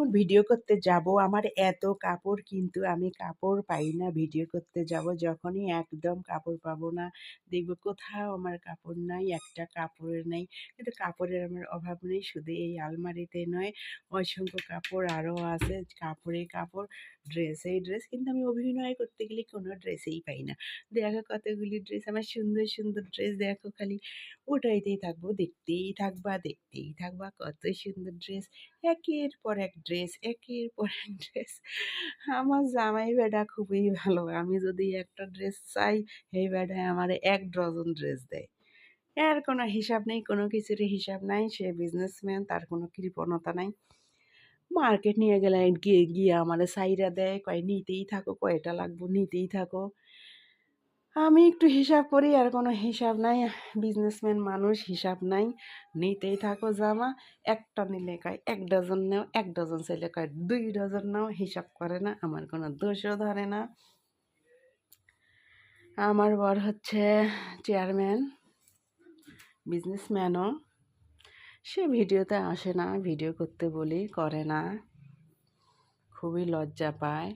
যখন ভিডিও করতে যাব আমার এত কাপড়, কিন্তু আমি কাপড় পাই না ভিডিও করতে যাব। যখনই একদম কাপড় পাবো না, দেখব কোথাও আমার কাপড় নাই, একটা কাপড়ের নেই। কিন্তু কাপড়ের আমার অভাব নেই, শুধু এই আলমারিতে নয়, অসংখ্য কাপড় আরও আছে। কাপড়ে কাপড়, ড্রেসেই ড্রেস, কিন্তু আমি অভিনয় করতে গেলে কোনো ড্রেসেই পাই না। দেখো কতগুলি ড্রেস, আমার সুন্দর সুন্দর ড্রেস দেখো, খালি উঠাইতেই থাকবো, দেখতেই থাকবা কত সুন্দর ড্রেস, একের পর এক ড্রেস, একের পর এক ড্রেস। আমার জামাই বেটা খুবই ভালো, আমি যদি একটা ড্রেস চাই, এই বেটায় আমার ১ ডজন ড্রেস দেয়। এর কোনো হিসাব নেই, কোনো কিছুরই হিসাব নাই। সে বিজনেসম্যান, তার কোনো কৃপণতা নাই। মার্কেট নিয়ে গেলে গিয়ে গিয়ে আমারে চাইরা দেয়, কয় নিতেই থাকো, কয়টা লাগবো নিতেই থাকো। আমি একটু হিসাব করি, আর কোনো হিসাব নাই। বিজনেসম্যান মানুষ, হিসাব নাই। নিতেই থাকো জামা, একটা নিলে কয় ১ ডজন নাও, ১ ডজন চাইলে কয় ২ ডজন নাও, হিসাব করে না, আমার কোনো দোষও ধরে না। আমার বর হচ্ছে চেয়ারম্যান, বিজনেসম্যানও। সে ভিডিওতে আসে না, ভিডিও করতে বলি করে না, খুবই লজ্জা পায়।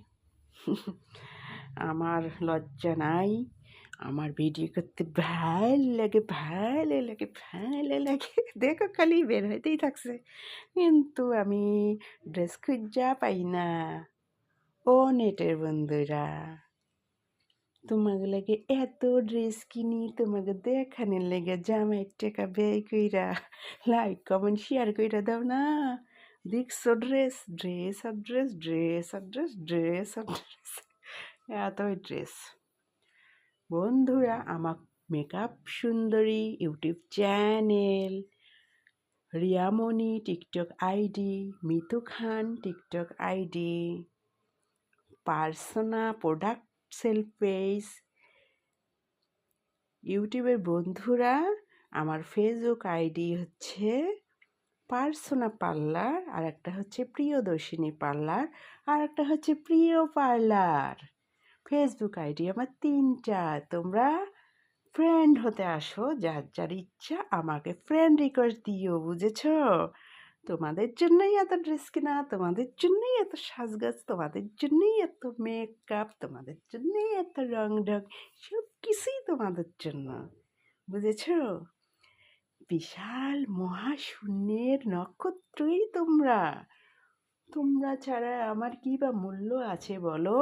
আমার লজ্জা নাই, আমার ভিডিও করতে ভালো লাগে। দেখো খালি বের হইতেই থাকছে, কিন্তু আমি ড্রেস খুঁজা পাই না। ও নেটের বন্ধুরা, তোমাকে লাগে এত ড্রেস কিনি, তোমাকে দেখানোর লেগে জামাইয়ের টাকা ব্যয় কইরা লাইক কমেন্ট শেয়ার কইরা দাও না। দেখছো ড্রেস, ড্রেস আর ড্রেস, ড্রেস আর ড্রেস, ড্রেস আর ড্রেস, এতই ড্রেস। বন্ধুরা, আমার মেকআপ সুন্দরী YouTube channel, Riyamoni TikTok ID, Mitu Khan TikTok ID, persona product sale page, ইউটিউবের বন্ধুরা আমার ফেসবুক আইডি হচ্ছে পার্সোনা পার্লার, আর একটা হচ্ছে প্রিয়দর্শিনী পার্লার, আর একটা হচ্ছে প্রিয় পার্লার। ফেসবুক আইডি আমার ৩টা। তোমরা ফ্রেন্ড হতে আসো, যার যার ইচ্ছা আমাকে ফ্রেন্ড রিকোয়েস্ট দিও, বুঝেছো? তোমাদের জন্যই এত ড্রেস কেনা, তোমাদের জন্যই এত সাজগাজ, তোমাদের জন্যই এত মেকআপ, তোমাদের জন্যই এত রং ঢং, সব কিছুই তোমাদের জন্য, বুঝেছো? বিশাল মহাশূন্যের নক্ষত্রই তোমরা। তোমরা ছাড়া আমার কী বা মূল্য আছে বলো?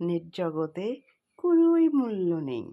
নেট জগতে কোনোই মূল্য নেই।